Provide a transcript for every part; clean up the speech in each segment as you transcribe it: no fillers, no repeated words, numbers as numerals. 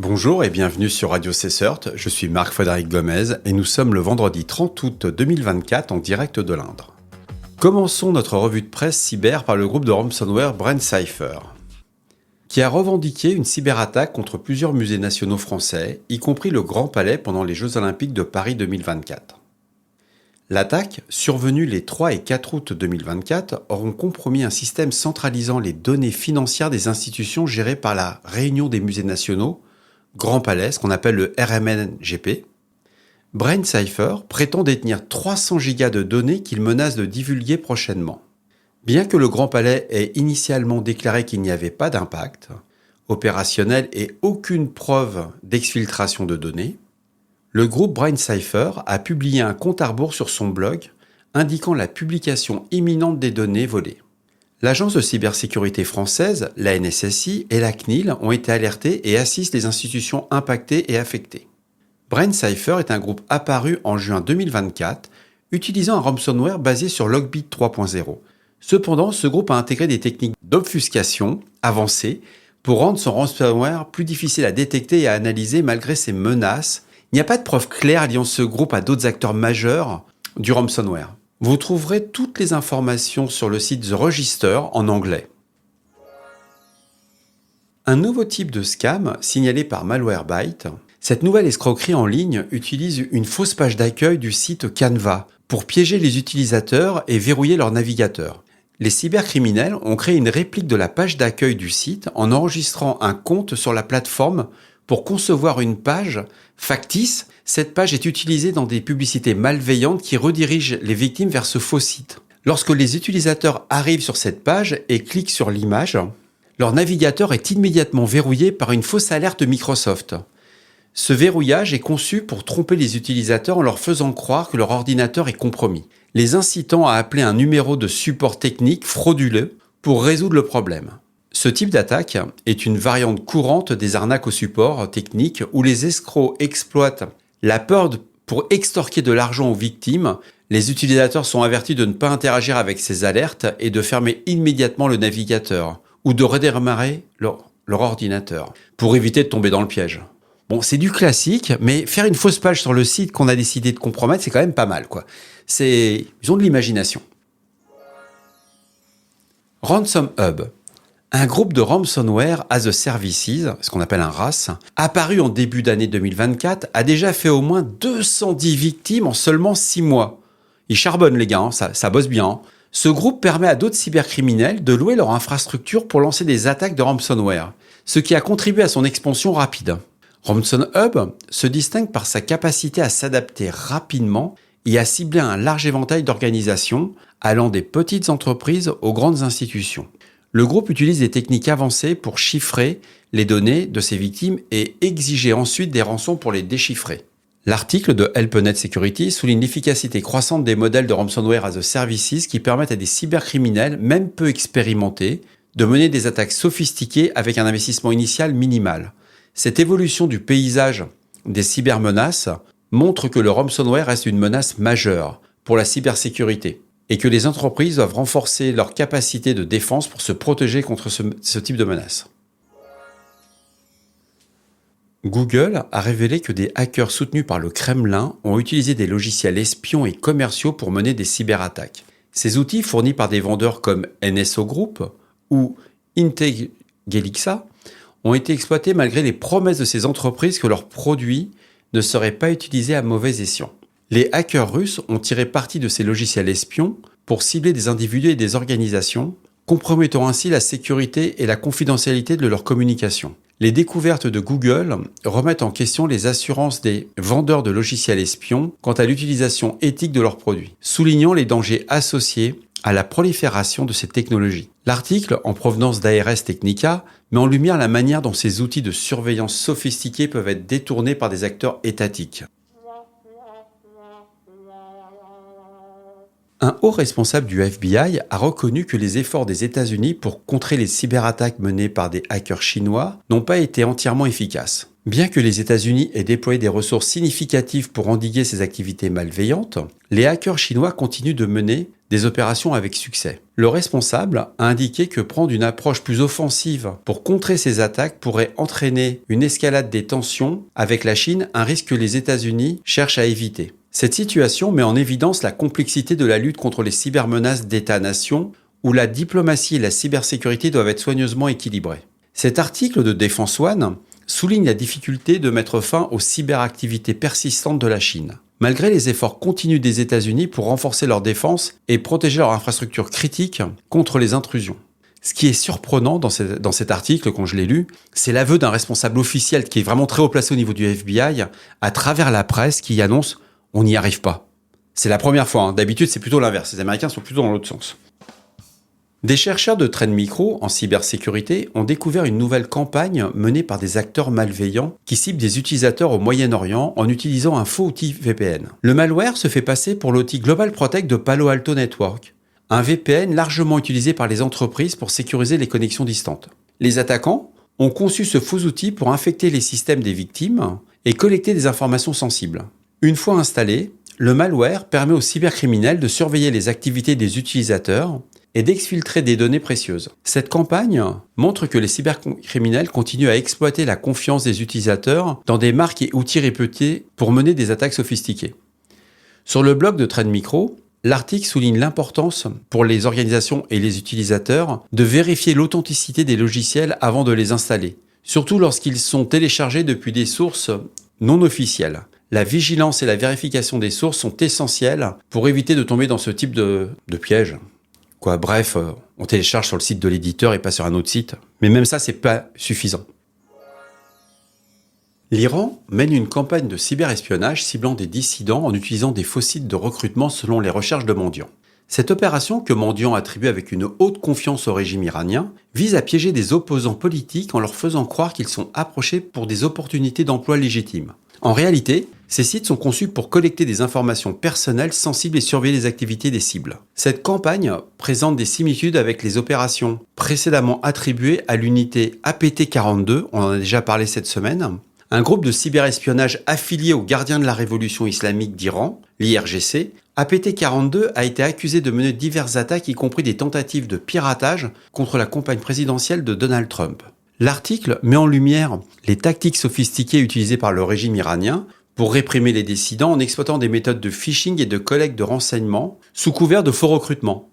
Bonjour et bienvenue sur Radio CSERT, je suis Marc-Frédéric Gomez et nous sommes le vendredi 30 août 2024 en direct de l'Indre. Commençons notre revue de presse cyber par le groupe de ransomware BrainCypher, qui a revendiqué une cyberattaque contre plusieurs musées nationaux français, y compris le Grand Palais pendant les Jeux Olympiques de Paris 2024. L'attaque, survenue les 3 et 4 août 2024, auront compromis un système centralisant les données financières des institutions gérées par la Réunion des musées nationaux, Grand Palais, ce qu'on appelle le RMNGP. BrainCypher prétend détenir 300 gigas de données qu'il menace de divulguer prochainement. Bien que le Grand Palais ait initialement déclaré qu'il n'y avait pas d'impact opérationnel et aucune preuve d'exfiltration de données, le groupe BrainCypher a publié un compte à rebours sur son blog indiquant la publication imminente des données volées. L'agence de cybersécurité française, la NSSI et la CNIL ont été alertées et assistent les institutions impactées et affectées. BrainCypher est un groupe apparu en juin 2024, utilisant un ransomware basé sur Logbit 3.0. Cependant, ce groupe a intégré des techniques d'obfuscation avancées pour rendre son ransomware plus difficile à détecter et à analyser malgré ses menaces. Il n'y a pas de preuve claire liant ce groupe à d'autres acteurs majeurs du ransomware. Vous trouverez toutes les informations sur le site The Register en anglais. Un nouveau type de scam signalé par Malwarebytes. Cette nouvelle escroquerie en ligne utilise une fausse page d'accueil du site Canva pour piéger les utilisateurs et verrouiller leur navigateur. Les cybercriminels ont créé une réplique de la page d'accueil du site en enregistrant un compte sur la plateforme pour concevoir une page factice. Cette page est utilisée dans des publicités malveillantes qui redirigent les victimes vers ce faux site. Lorsque les utilisateurs arrivent sur cette page et cliquent sur l'image, leur navigateur est immédiatement verrouillé par une fausse alerte Microsoft. Ce verrouillage est conçu pour tromper les utilisateurs en leur faisant croire que leur ordinateur est compromis, les incitant à appeler un numéro de support technique frauduleux pour résoudre le problème. Ce type d'attaque est une variante courante des arnaques au support technique où les escrocs exploitent la peur pour extorquer de l'argent aux victimes. Les utilisateurs sont avertis de ne pas interagir avec ces alertes et de fermer immédiatement le navigateur ou de redémarrer leur ordinateur pour éviter de tomber dans le piège. Bon, c'est du classique, mais faire une fausse page sur le site qu'on a décidé de compromettre, c'est quand même pas mal, quoi. Ils ont de l'imagination. Ransom Hub. Un groupe de ransomware as a services, ce qu'on appelle un RAS, apparu en début d'année 2024, a déjà fait au moins 210 victimes en seulement 6 mois. Ils charbonnent les gars, ça bosse bien. Ce groupe permet à d'autres cybercriminels de louer leur infrastructure pour lancer des attaques de ransomware, ce qui a contribué à son expansion rapide. Ransom Hub se distingue par sa capacité à s'adapter rapidement et à cibler un large éventail d'organisations, allant des petites entreprises aux grandes institutions. Le groupe utilise des techniques avancées pour chiffrer les données de ses victimes et exiger ensuite des rançons pour les déchiffrer. L'article de HelpNet Security souligne l'efficacité croissante des modèles de ransomware as a services qui permettent à des cybercriminels, même peu expérimentés, de mener des attaques sophistiquées avec un investissement initial minimal. Cette évolution du paysage des cybermenaces montre que le ransomware reste une menace majeure pour la cybersécurité et que les entreprises doivent renforcer leur capacité de défense pour se protéger contre ce type de menace. Google a révélé que des hackers soutenus par le Kremlin ont utilisé des logiciels espions et commerciaux pour mener des cyberattaques. Ces outils, fournis par des vendeurs comme NSO Group ou Intellixa, ont été exploités malgré les promesses de ces entreprises que leurs produits ne seraient pas utilisés à mauvais escient. Les hackers russes ont tiré parti de ces logiciels espions pour cibler des individus et des organisations, compromettant ainsi la sécurité et la confidentialité de leurs communications. Les découvertes de Google remettent en question les assurances des vendeurs de logiciels espions quant à l'utilisation éthique de leurs produits, soulignant les dangers associés à la prolifération de ces technologies. L'article, en provenance d'ARS Technica, met en lumière la manière dont ces outils de surveillance sophistiqués peuvent être détournés par des acteurs étatiques. Un haut responsable du FBI a reconnu que les efforts des États-Unis pour contrer les cyberattaques menées par des hackers chinois n'ont pas été entièrement efficaces. Bien que les États-Unis aient déployé des ressources significatives pour endiguer ces activités malveillantes, les hackers chinois continuent de mener des opérations avec succès. Le responsable a indiqué que prendre une approche plus offensive pour contrer ces attaques pourrait entraîner une escalade des tensions avec la Chine, un risque que les États-Unis cherchent à éviter. Cette situation met en évidence la complexité de la lutte contre les cybermenaces d'États-nations, où la diplomatie et la cybersécurité doivent être soigneusement équilibrées. Cet article de Defense One souligne la difficulté de mettre fin aux cyberactivités persistantes de la Chine. Malgré les efforts continus des États-Unis pour renforcer leur défense et protéger leur infrastructure critique contre les intrusions. Ce qui est surprenant dans cet article, quand je l'ai lu, c'est l'aveu d'un responsable officiel qui est vraiment très haut placé au niveau du FBI, à travers la presse, qui annonce « on n'y arrive pas ». C'est la première fois, d'habitude c'est plutôt l'inverse, les Américains sont plutôt dans l'autre sens. Des chercheurs de Trend Micro en cybersécurité ont découvert une nouvelle campagne menée par des acteurs malveillants qui ciblent des utilisateurs au Moyen-Orient en utilisant un faux outil VPN. Le malware se fait passer pour l'outil Global Protect de Palo Alto Networks, un VPN largement utilisé par les entreprises pour sécuriser les connexions distantes. Les attaquants ont conçu ce faux outil pour infecter les systèmes des victimes et collecter des informations sensibles. Une fois installé, le malware permet aux cybercriminels de surveiller les activités des utilisateurs et d'exfiltrer des données précieuses. Cette campagne montre que les cybercriminels continuent à exploiter la confiance des utilisateurs dans des marques et outils réputés pour mener des attaques sophistiquées. Sur le blog de Trend Micro, l'article souligne l'importance pour les organisations et les utilisateurs de vérifier l'authenticité des logiciels avant de les installer, surtout lorsqu'ils sont téléchargés depuis des sources non officielles. La vigilance et la vérification des sources sont essentielles pour éviter de tomber dans ce type de piège. Bref, on télécharge sur le site de l'éditeur et pas sur un autre site. Mais même ça, c'est pas suffisant. L'Iran mène une campagne de cyberespionnage ciblant des dissidents en utilisant des faux sites de recrutement selon les recherches de mendiants. Cette opération, que mendiants attribuent avec une haute confiance au régime iranien, vise à piéger des opposants politiques en leur faisant croire qu'ils sont approchés pour des opportunités d'emploi légitimes. En réalité, ces sites sont conçus pour collecter des informations personnelles sensibles et surveiller les activités des cibles. Cette campagne présente des similitudes avec les opérations précédemment attribuées à l'unité APT-42, on en a déjà parlé cette semaine, un groupe de cyberespionnage affilié aux gardiens de la révolution islamique d'Iran, l'IRGC. APT-42 a été accusé de mener diverses attaques, y compris des tentatives de piratage contre la campagne présidentielle de Donald Trump. L'article met en lumière les tactiques sophistiquées utilisées par le régime iranien pour réprimer les dissidents en exploitant des méthodes de phishing et de collecte de renseignements sous couvert de faux recrutements.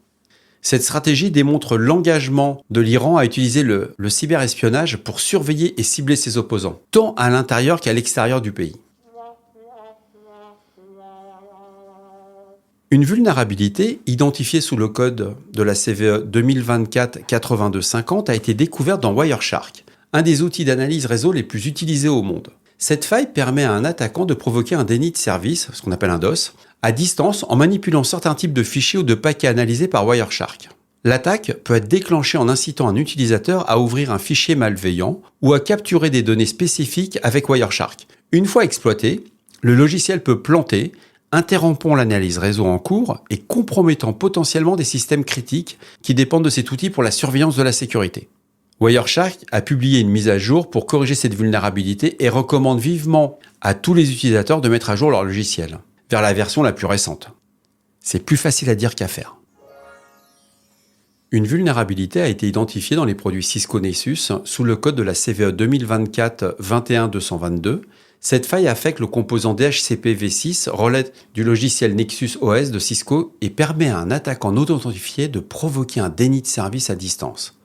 Cette stratégie démontre l'engagement de l'Iran à utiliser le cyberespionnage pour surveiller et cibler ses opposants, tant à l'intérieur qu'à l'extérieur du pays. Une vulnérabilité identifiée sous le code de la CVE 2024-8250 a été découverte dans Wireshark, un des outils d'analyse réseau les plus utilisés au monde. Cette faille permet à un attaquant de provoquer un déni de service, ce qu'on appelle un DOS, à distance en manipulant certains types de fichiers ou de paquets analysés par Wireshark. L'attaque peut être déclenchée en incitant un utilisateur à ouvrir un fichier malveillant ou à capturer des données spécifiques avec Wireshark. Une fois exploité, le logiciel peut planter, interrompant l'analyse réseau en cours et compromettant potentiellement des systèmes critiques qui dépendent de cet outil pour la surveillance de la sécurité. Wireshark a publié une mise à jour pour corriger cette vulnérabilité et recommande vivement à tous les utilisateurs de mettre à jour leur logiciel, vers la version la plus récente. C'est plus facile à dire qu'à faire. Une vulnérabilité a été identifiée dans les produits Cisco Nessus sous le code de la CVE 2024-21222. Cette faille affecte le composant DHCP v6, relais du logiciel Nexus OS de Cisco et permet à un attaquant non authentifié de provoquer un déni de service à distance.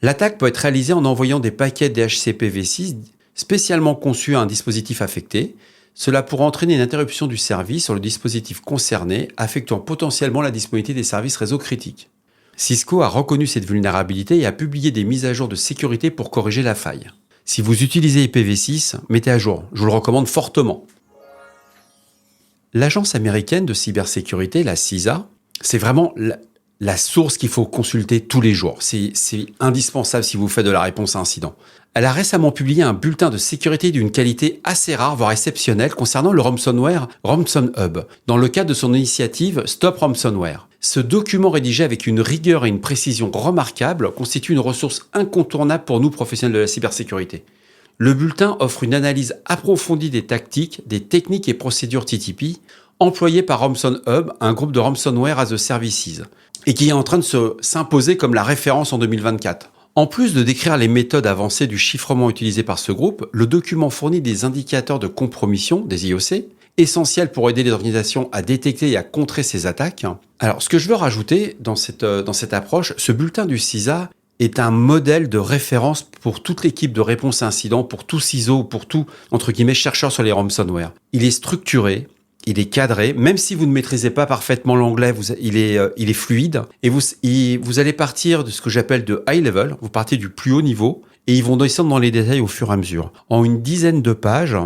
L'attaque peut être réalisée en envoyant des paquets DHCP v6 spécialement conçus à un dispositif affecté. Cela pourrait entraîner une interruption du service sur le dispositif concerné, affectant potentiellement la disponibilité des services réseau critiques. Cisco a reconnu cette vulnérabilité et a publié des mises à jour de sécurité pour corriger la faille. Si vous utilisez IPv6, mettez à jour, je vous le recommande fortement. L'agence américaine de cybersécurité, la CISA, c'est vraiment la source qu'il faut consulter tous les jours. C'est indispensable si vous faites de la réponse à incident. Elle a récemment publié un bulletin de sécurité d'une qualité assez rare, voire exceptionnelle, concernant le ransomware RansomHub, dans le cadre de son initiative Stop Ransomware. Ce document rédigé avec une rigueur et une précision remarquables constitue une ressource incontournable pour nous professionnels de la cybersécurité. Le bulletin offre une analyse approfondie des tactiques, des techniques et procédures TTP, employé par Ransom Hub, un groupe de ransomware as a services, et qui est en train de s'imposer comme la référence en 2024. En plus de décrire les méthodes avancées du chiffrement utilisé par ce groupe, le document fournit des indicateurs de compromission, des IOC, essentiels pour aider les organisations à détecter et à contrer ces attaques. Alors, ce que je veux rajouter dans cette approche, ce bulletin du CISA est un modèle de référence pour toute l'équipe de réponse à incidents, pour tout CISO, pour tout, entre guillemets, chercheur sur les ransomware. Il est structuré, il est cadré, même si vous ne maîtrisez pas parfaitement l'anglais, il est fluide, et vous allez partir de ce que j'appelle de high level, vous partez du plus haut niveau, et ils vont descendre dans les détails au fur et à mesure. En une dizaine de pages,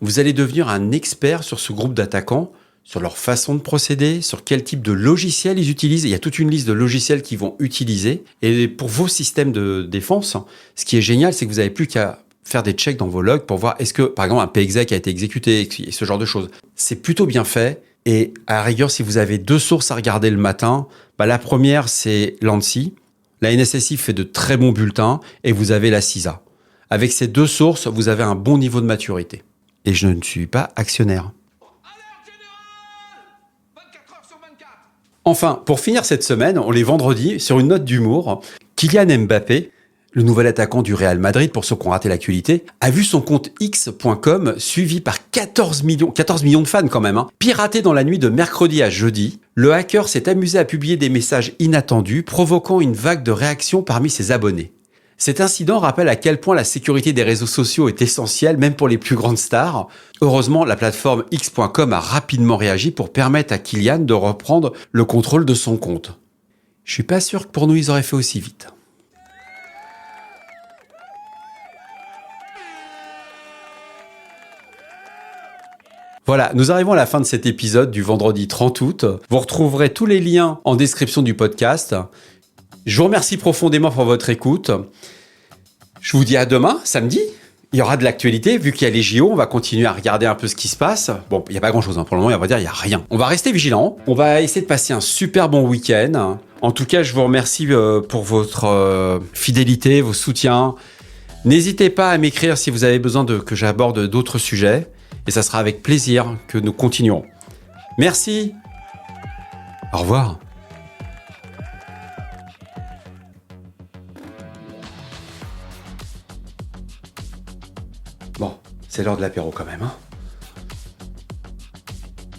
vous allez devenir un expert sur ce groupe d'attaquants, sur leur façon de procéder, sur quel type de logiciel ils utilisent. Il y a toute une liste de logiciels qu'ils vont utiliser. Et pour vos systèmes de défense, ce qui est génial, c'est que vous n'avez plus qu'à faire des checks dans vos logs pour voir est-ce que, par exemple, un PEXEC a été exécuté et ce genre de choses. C'est plutôt bien fait. Et à la rigueur, si vous avez 2 sources à regarder le matin, la première, c'est l'ANSSI. La NSSI fait de très bons bulletins et vous avez la CISA. Avec ces 2 sources, vous avez un bon niveau de maturité. Et je ne suis pas actionnaire. Enfin, pour finir cette semaine, on est vendredi, sur une note d'humour, Kylian Mbappé, le nouvel attaquant du Real Madrid, pour ceux qui ont raté l'actualité, a vu son compte X.com suivi par 14 millions de fans quand même, piraté dans la nuit de mercredi à jeudi. Le hacker s'est amusé à publier des messages inattendus, provoquant une vague de réactions parmi ses abonnés. Cet incident rappelle à quel point la sécurité des réseaux sociaux est essentielle, même pour les plus grandes stars. Heureusement, la plateforme X.com a rapidement réagi pour permettre à Kylian de reprendre le contrôle de son compte. Je suis pas sûr que pour nous, ils auraient fait aussi vite. Voilà, nous arrivons à la fin de cet épisode du vendredi 30 août. Vous retrouverez tous les liens en description du podcast. Je vous remercie profondément pour votre écoute. Je vous dis à demain, samedi. Il y aura de l'actualité. Vu qu'il y a les JO, on va continuer à regarder un peu ce qui se passe. Bon, il n'y a pas grand-chose pour le moment, on va dire il n'y a rien. On va rester vigilants. On va essayer de passer un super bon week-end. En tout cas, je vous remercie pour votre fidélité, vos soutiens. N'hésitez pas à m'écrire si vous avez besoin que j'aborde d'autres sujets. Et ça sera avec plaisir que nous continuerons. Merci. Au revoir. Bon, c'est l'heure de l'apéro quand même,